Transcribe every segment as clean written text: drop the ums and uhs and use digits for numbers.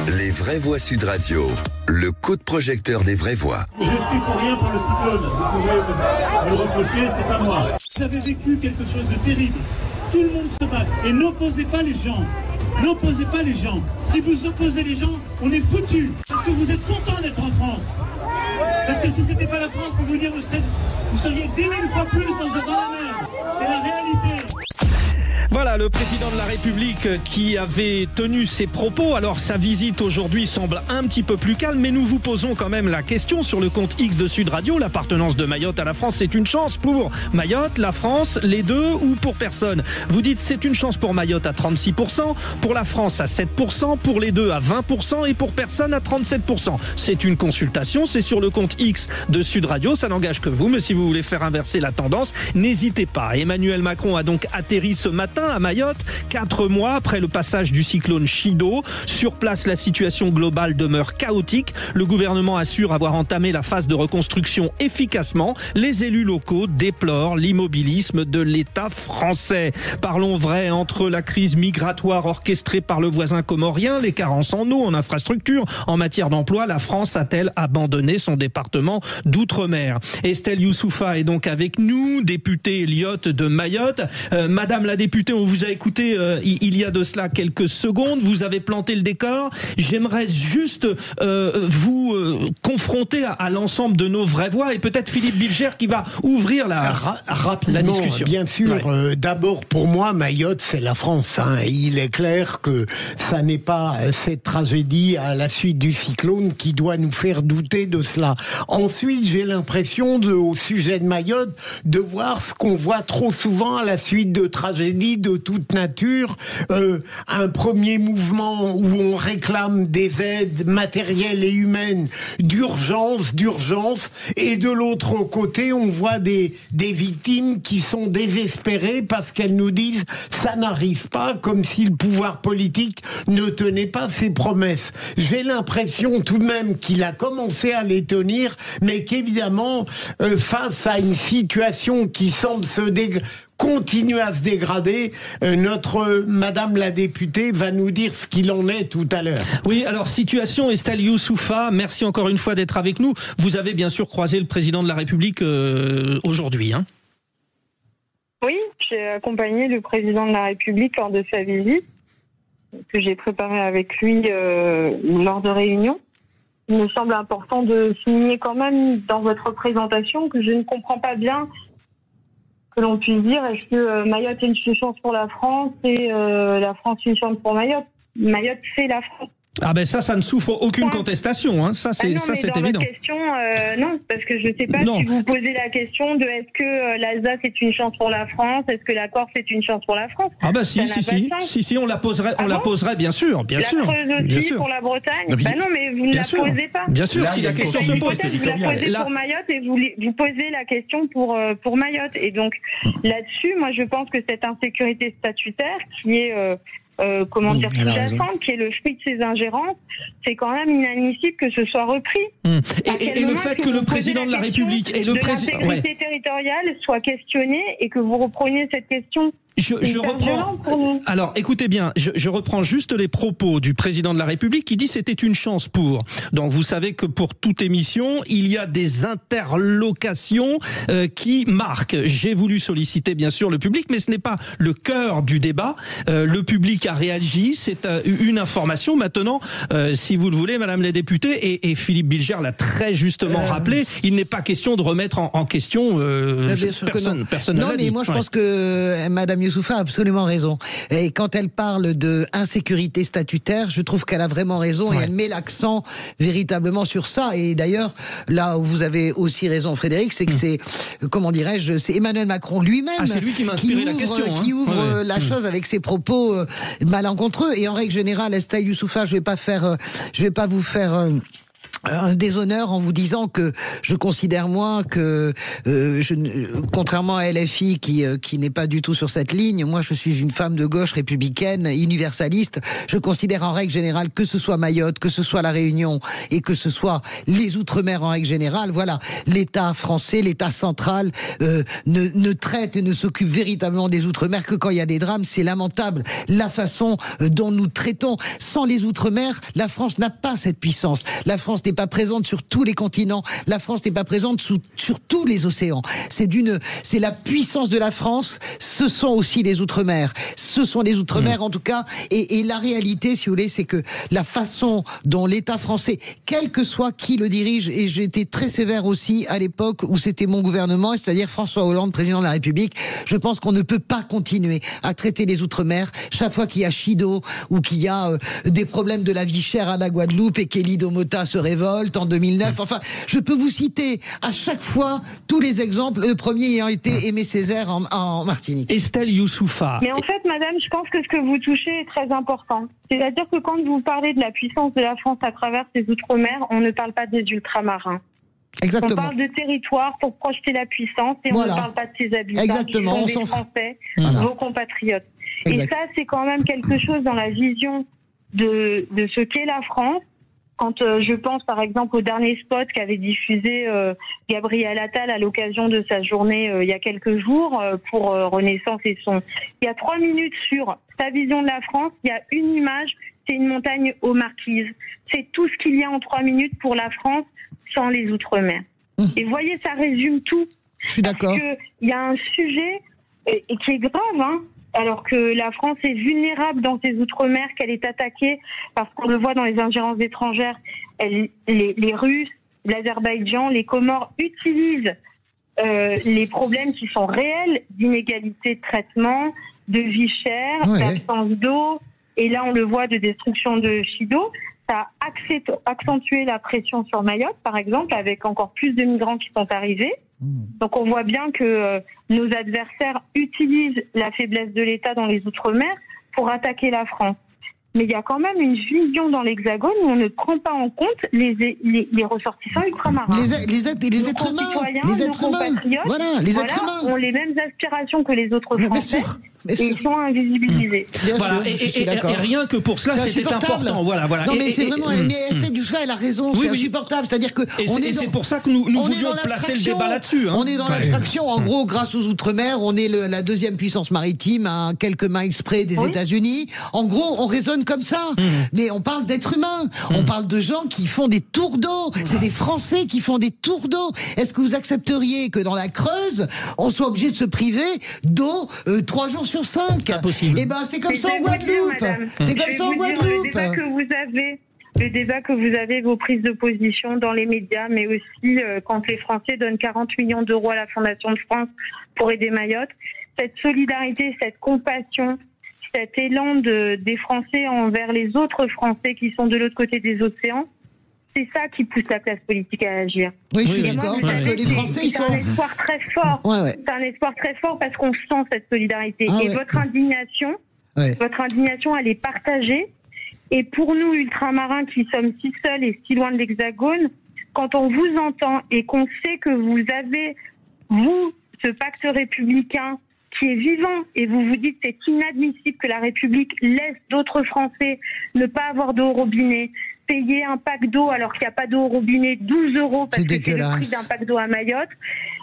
Les vraies voix Sud Radio, le coup de projecteur des vraies voix. Je suis pour rien pour le cyclone. Vous pouvez me le reprocher, c'est pas moi. Vous avez vécu quelque chose de terrible. Tout le monde se bat. Et n'opposez pas les gens. N'opposez pas les gens. Si vous opposez les gens, on est foutus. Parce que vous êtes contents d'être en France. Parce que si c'était pas la France, je peux vous dire, vous seriez 10 000 fois plus dans la merde. C'est la réalité. Voilà le président de la République qui avait tenu ses propos. Alors sa visite aujourd'hui semble un petit peu plus calme, mais nous vous posons quand même la question sur le compte X de Sud Radio. L'appartenance de Mayotte à la France, c'est une chance pour Mayotte, la France, les deux ou pour personne? Vous dites c'est une chance pour Mayotte à 36%, pour la France à 7%, pour les deux à 20% et pour personne à 37%. C'est une consultation, c'est sur le compte X de Sud Radio. Ça n'engage que vous, mais si vous voulez faire inverser la tendance, n'hésitez pas. Emmanuel Macron a donc atterri ce matin à Mayotte, 4 mois après le passage du cyclone Chido. Sur place, la situation globale demeure chaotique. Le gouvernement assure avoir entamé la phase de reconstruction efficacement. Les élus locaux déplorent l'immobilisme de l'État français. Parlons vrai, entre la crise migratoire orchestrée par le voisin comorien, les carences en eau, en infrastructure, en matière d'emploi, la France a-t-elle abandonné son département d'outre-mer? Estelle Youssoufa est donc avec nous, députée Lyotte de Mayotte. Madame la députée, on vous a écouté il y a de cela quelques secondes, vous avez planté le décor. J'aimerais juste vous confronter à l'ensemble de nos vraies voix et peut-être Philippe Bilger qui va ouvrir la discussion. Bien sûr, ouais. D'abord pour moi, Mayotte c'est la France. Il est clair que ça n'est pas cette tragédie à la suite du cyclone qui doit nous faire douter de cela. Ensuite, j'ai l'impression au sujet de Mayotte de voir ce qu'on voit trop souvent à la suite de tragédies de toute nature, un premier mouvement où on réclame des aides matérielles et humaines d'urgence, et de l'autre côté, on voit des victimes qui sont désespérées parce qu'elles nous disent ça n'arrive pas, comme si le pouvoir politique ne tenait pas ses promesses. J'ai l'impression tout de même qu'il a commencé à les tenir, mais qu'évidemment, face à une situation qui semble continue à se dégrader, notre Madame la députée va nous dire ce qu'il en est tout à l'heure. Oui, alors situation Estelle Youssoufa, merci encore une fois d'être avec nous. Vous avez bien sûr croisé le président de la République aujourd'hui, hein? Oui, j'ai accompagné le président de la République lors de sa visite, que j'ai préparée avec lui lors de réunions. Il me semble important de souligner quand même dans votre présentation que je ne comprends pas bien que l'on puisse dire est-ce que Mayotte est une chance pour la France et la France est une chance pour Mayotte. Mayotte, c'est la France. Ah ben ça ne souffre aucune contestation, hein. Ça c'est évident. Question, non, parce que je ne sais pas si vous posez la question de est-ce que l'Alsace est une chance pour la France, est-ce que la Corse est une chance pour la France. Ah ben si, on la poserait, bien sûr. La Creuse aussi pour la Bretagne. Non, mais vous ne la posez pas. Bien sûr, si la question se pose. Vous la posez pour Mayotte et vous posez la question pour Mayotte. Et donc là-dessus, moi je pense que cette insécurité statutaire qui est sous-jacente, qui est le fruit de ces ingérences, c'est quand même inadmissible que ce soit repris. Et le fait que le président de la République et le président de l'insécurité territoriale soit questionné et que vous repreniez cette question. Je reprends. Alors, écoutez bien, je reprends juste les propos du président de la République qui dit c'était une chance pour. Donc, vous savez que pour toute émission, il y a des interlocations qui marquent. J'ai voulu solliciter bien sûr le public, mais ce n'est pas le cœur du débat. Le public a réagi, c'est une information. Maintenant, si vous le voulez, Madame la députée, et Philippe Bilger l'a très justement rappelé, il n'est pas question de remettre en question personne. Non, mais moi je pense que Madame Youssoufa a absolument raison. Et quand elle parle de insécurité statutaire, je trouve qu'elle a vraiment raison et elle met l'accent véritablement sur ça. Et d'ailleurs, là où vous avez aussi raison, Frédéric, c'est que c'est, comment dirais-je, c'est Emmanuel Macron lui-même c'est lui qui m'a inspiré la question, qui ouvre la chose avec ses propos malencontreux. Et en règle générale, Estelle Youssoufa, je vais pas vous faire un déshonneur en vous disant que je considère moi que contrairement à LFI qui n'est pas du tout sur cette ligne, moi je suis une femme de gauche républicaine, universaliste. Je considère en règle générale que ce soit Mayotte, que ce soit la Réunion et que ce soit les Outre-mer en règle générale, voilà, l'État français, l'État central ne traite et ne s'occupe véritablement des Outre-mer que quand il y a des drames. C'est lamentable la façon dont nous traitons. Sans les Outre-mer, la France n'a pas cette puissance. La France n'est pas présente sur tous les continents. La France n'est pas présente sur tous les océans. C'est la puissance de la France. Ce sont aussi les Outre-mer. Ce sont les Outre-mer en tout cas. Et la réalité, si vous voulez, c'est que la façon dont l'État français, quel que soit qui le dirige, et j'ai été très sévère aussi à l'époque où c'était mon gouvernement, c'est-à-dire François Hollande, président de la République, je pense qu'on ne peut pas continuer à traiter les Outre-mer chaque fois qu'il y a Chido ou qu'il y a des problèmes de la vie chère à la Guadeloupe et qu'Élie Domota se révolte en 2009. Enfin, je peux vous citer à chaque fois tous les exemples, le premier ayant été Aimé Césaire en Martinique. Estelle Youssoufa. Mais en fait, madame, je pense que ce que vous touchez est très important. C'est-à-dire que quand vous parlez de la puissance de la France à travers ses outre-mer, on ne parle pas des ultramarins. Exactement. On parle de territoire pour projeter la puissance et on ne parle pas de ses habitants. Exactement. Qui sont des Français, vos compatriotes. Exact. Et ça, c'est quand même quelque chose dans la vision de ce qu'est la France. Quand je pense par exemple au dernier spot qu'avait diffusé Gabriel Attal à l'occasion de sa journée il y a quelques jours pour Renaissance et Son. Il y a 3 minutes sur sa vision de la France, il y a une image, c'est une montagne aux Marquises. C'est tout ce qu'il y a en 3 minutes pour la France sans les Outre-mer. Et voyez, ça résume tout. Je suis d'accord. Parce qu'il y a un sujet et qui est grave, hein. Alors que la France est vulnérable dans ses outre-mer, qu'elle est attaquée, parce qu'on le voit dans les ingérences étrangères, les Russes, l'Azerbaïdjan, les Comores utilisent les problèmes qui sont réels d'inégalité de traitement, de vie chère, d'absence d'eau, et là on le voit de destruction de Chido. Ça a accentué la pression sur Mayotte, par exemple, avec encore plus de migrants qui sont arrivés. Donc on voit bien que nos adversaires utilisent la faiblesse de l'État dans les Outre-mer pour attaquer la France. Mais il y a quand même une vision dans l'Hexagone où on ne prend pas en compte les ressortissants ultramarins. Les êtres humains, les êtres humains, voilà, les êtres humains ont les mêmes aspirations que les autres Français. Et ils sont invisibilisés. Voilà. Et rien que pour cela, c'était important. Voilà. Non, mais c'est vraiment. Mais Estelle Youssoufa, elle a raison. C'est insupportable. C'est-à-dire que c'est pour ça que nous voulions placer le débat là-dessus. On est dans l'abstraction. En gros, grâce aux Outre-mer, on est la deuxième puissance maritime à quelques miles près des États-Unis. En gros, on raisonne comme ça. Mais on parle d'êtres humains. On parle de gens qui font des tours d'eau. C'est des Français qui font des tours d'eau. Est-ce que vous accepteriez que dans la Creuse, on soit obligé de se priver d'eau 3 jours sur 5? Impossible. Eh ben, c'est comme ça en Guadeloupe. C'est comme ça en Guadeloupe. Le débat que vous avez, vos prises de position dans les médias, mais aussi quand les Français donnent 40 millions d'euros à la Fondation de France pour aider Mayotte, cette solidarité, cette compassion, cet élan des Français envers les autres Français qui sont de l'autre côté des océans, c'est ça qui pousse la classe politique à agir. Oui, je suis d'accord, parce que les Français, ils sont... C'est un espoir très fort. C'est un espoir très fort parce qu'on sent cette solidarité. Votre indignation, elle est partagée. Et pour nous, ultramarins, qui sommes si seuls et si loin de l'Hexagone, quand on vous entend et qu'on sait que vous avez, vous, ce pacte républicain qui est vivant, et vous vous dites c'est inadmissible que la République laisse d'autres Français ne pas avoir d'eau au robinet, payer un pack d'eau alors qu'il n'y a pas d'eau au robinet, 12 € parce que c'est le prix d'un pack d'eau à Mayotte.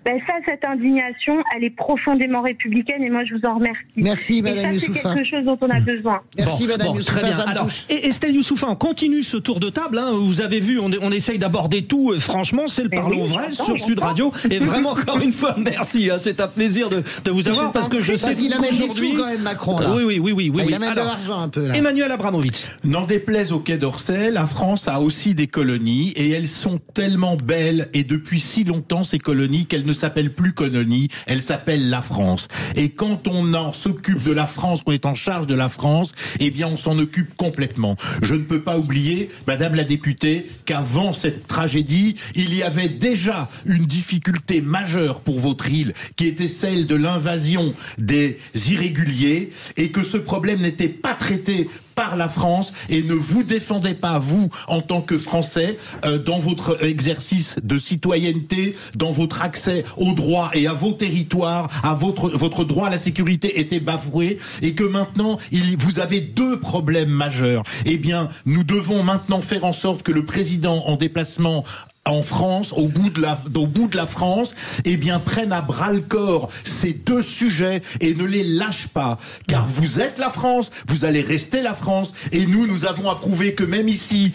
Ben ça, cette indignation, elle est profondément républicaine et moi je vous en remercie. Merci Madame Youssoufa. C'est quelque chose dont on a besoin. Merci Madame Youssoufa. Très bien. Alors, Estelle Youssoufa, on continue ce tour de table. Hein. Vous avez vu, on essaye d'aborder tout. Franchement, c'est le Parlons Vrai sur Sud Radio. Et vraiment, encore une fois, merci. Hein. C'est un plaisir de vous avoir parce que je sais qu'il amène des sous quand même, Macron. Là. Oui. Il amène de l'argent un peu. Là. Emmanuel Abramovitch. N'en déplaise au Quai d'Orsay, la France a aussi des colonies et elles sont tellement belles et depuis si longtemps ces colonies qu'elles ne s'appellent plus colonies, elles s'appellent la France. Et quand on s'occupe de la France, qu'on est en charge de la France, eh bien on s'en occupe complètement. Je ne peux pas oublier, Madame la députée, qu'avant cette tragédie, il y avait déjà une difficulté majeure pour votre île, qui était celle de l'invasion des irréguliers, et que ce problème n'était pas traité par la France et ne vous défendez pas, vous, en tant que Français, dans votre exercice de citoyenneté, dans votre accès aux droits et à vos territoires, à votre droit à la sécurité était bafoué et que maintenant, vous avez deux problèmes majeurs. Eh bien, nous devons maintenant faire en sorte que le président en déplacement en France, au bout de la France, eh bien, prennent à bras le corps ces deux sujets et ne les lâchent pas. Car vous êtes la France, vous allez rester la France, et nous avons approuvé que même ici,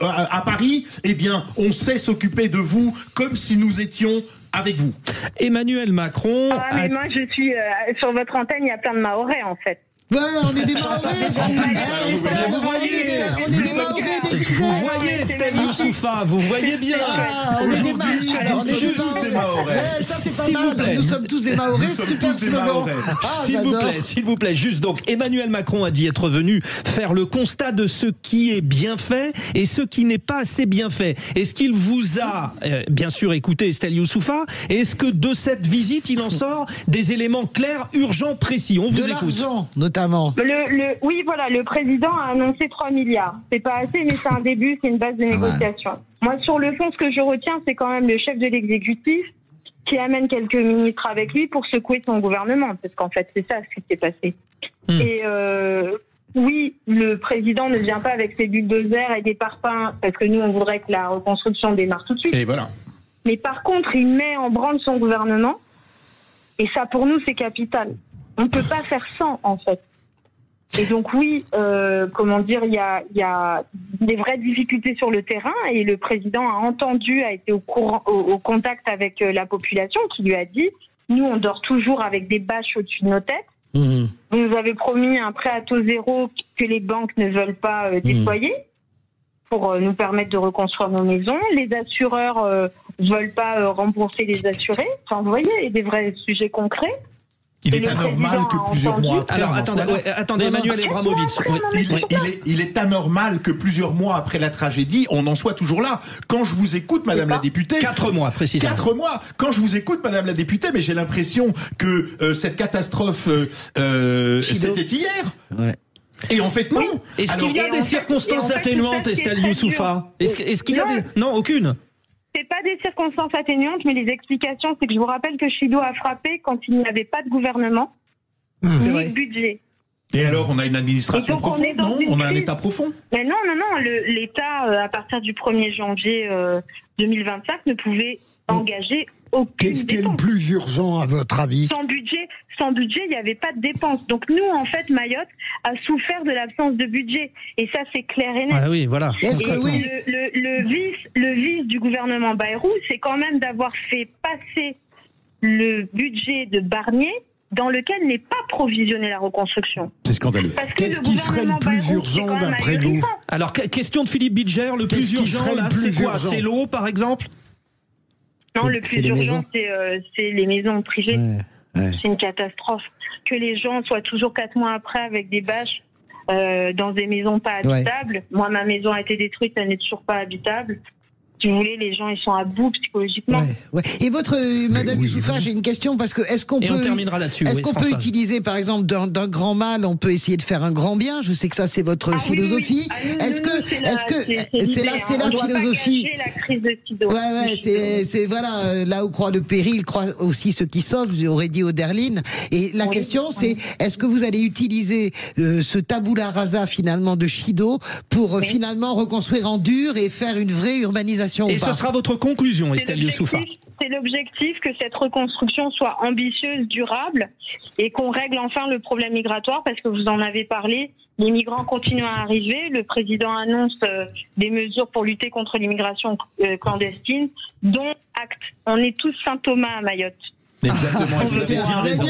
à Paris, eh bien, on sait s'occuper de vous comme si nous étions avec vous. Emmanuel Macron... Ah, mais moi, je suis sur votre antenne, il y a plein de Mahorais, en fait. Ouais, on est des Mahorais. Vous voyez, Estelle Youssoufa, vous voyez bien. Aujourd'hui, nous sommes tous des Mahorais. S'il vous plaît. Nous sommes tous des Mahorais. S'il vous plaît, juste donc, Emmanuel Macron a dit être venu faire le constat de ce qui est bien fait et ce qui n'est pas assez bien fait. Est-ce qu'il vous a, bien sûr, écouté Estelle Youssoufa, et est-ce que de cette visite, il en sort des éléments clairs, urgents, précis? On vous écoute. Oui, voilà, le président a annoncé 3 milliards. C'est pas assez, mais c'est un début, c'est une base de négociation. Moi, sur le fond, ce que je retiens, c'est quand même le chef de l'exécutif qui amène quelques ministres avec lui pour secouer son gouvernement, parce qu'en fait, c'est ça ce qui s'est passé. Et oui, le président ne vient pas avec ses bulldozers et des parpaings, parce que nous, on voudrait que la reconstruction démarre tout de suite. Et voilà. Mais par contre, il met en branle son gouvernement, et ça, pour nous, c'est capital. On ne peut pas faire sans, en fait. Et donc oui, comment dire, il y a des vraies difficultés sur le terrain et le président a entendu, a été au contact avec la population qui lui a dit, nous on dort toujours avec des bâches au-dessus de nos têtes. Vous nous avez promis un prêt à taux zéro que les banques ne veulent pas déployer pour nous permettre de reconstruire nos maisons. Les assureurs veulent pas rembourser les assurés. Enfin, vous voyez, des vrais sujets concrets. Il est anormal que plusieurs mois après... Alors, attendez, Emmanuel Abramovitch. Il est anormal que plusieurs mois après la tragédie, on en soit toujours là. Quand je vous écoute, Madame la députée... 4 mois, précisément. 4 mois. Quand je vous écoute, Madame la députée, mais j'ai l'impression que cette catastrophe, c'était hier. Ouais. Et en fait, non. Est-ce qu'il y a des circonstances atténuantes, Estelle Youssoufa? Est-ce qu'il y a des... Non, aucune. C'est pas des circonstances atténuantes, mais les explications, c'est que je vous rappelle que Chido a frappé quand il n'y avait pas de gouvernement, ni de budget. Et alors, on a une administration profonde, non? On a un État profond? Mais non, l'État, à partir du 1er janvier 2025, ne pouvait engager aucune Qu'est-ce qui est le plus urgent, à votre avis? Sans budget, il n'y avait pas de dépenses. Donc nous, en fait, Mayotte a souffert de l'absence de budget. Et ça, c'est clair et net. Ah oui, voilà. Et le vice du gouvernement Bayrou, c'est quand même d'avoir fait passer le budget de Barnier dans lequel n'est pas provisionnée la reconstruction. C'est scandaleux. Qu'est-ce qui serait le plus urgent d'après vous? Alors, question de Philippe Bilger, le plus urgent, là, c'est quoi? C'est l'eau, par exemple? Non, le plus urgent, c'est les maisons privées. C'est une catastrophe. Que les gens soient toujours 4 mois après avec des bâches dans des maisons pas habitables. Moi, ma maison a été détruite, elle n'est toujours pas habitable. Si vous voulez, les gens, ils sont à bout psychologiquement. Et Madame Youssoufa, j'ai une question, parce que est-ce qu'on peut utiliser, par exemple, d'un grand mal, on peut essayer de faire un grand bien? Je sais que ça, c'est votre philosophie. Est-ce que c'est la philosophie? La crise de Sido. C'est voilà, là où croit le péril, croit aussi ceux qui sauvent, j'aurais dit Oderlin. Et la question, c'est, est-ce que vous allez utiliser ce tabula rasa, finalement, de Chido pour finalement reconstruire en dur et faire une vraie urbanisation? Et ce sera votre conclusion, Estelle Youssoufa? C'est l'objectif, que cette reconstruction soit ambitieuse, durable, et qu'on règle enfin le problème migratoire, parce que vous en avez parlé, les migrants continuent à arriver, le président annonce des mesures pour lutter contre l'immigration clandestine, dont acte. On est tous Saint-Thomas à Mayotte. Exactement, vous avez bien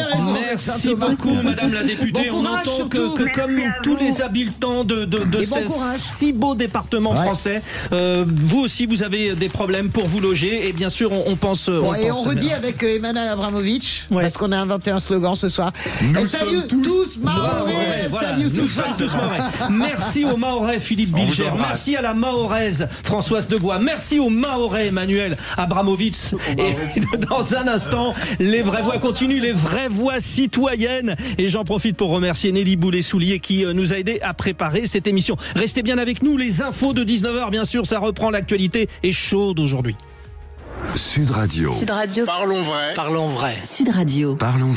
raison. Merci beaucoup, Madame la députée. On entend que comme tous les habitants de ces si beaux départements français, vous aussi, vous avez des problèmes pour vous loger. Et bien sûr, on pense... on redit avec Emmanuel Abramovitch, parce qu'on a inventé un slogan ce soir. Nous sommes tous Mahorais. Nous sommes tous Mahorais. Merci aux Mahorais, Philippe Bilger. Merci à la Mahoraise, Françoise Degois. Merci aux Mahorais, Emmanuel Abramovitch. Et dans un instant, Les vraies voix continuent, les vraies voix citoyennes. Et j'en profite pour remercier Nelly Boulet-Soulier qui nous a aidé à préparer cette émission. Restez bien avec nous, les infos de 19h, bien sûr, ça reprend, l'actualité est chaude aujourd'hui. Sud Radio. Sud Radio. Parlons vrai. Parlons vrai. Sud Radio. Parlons vrai.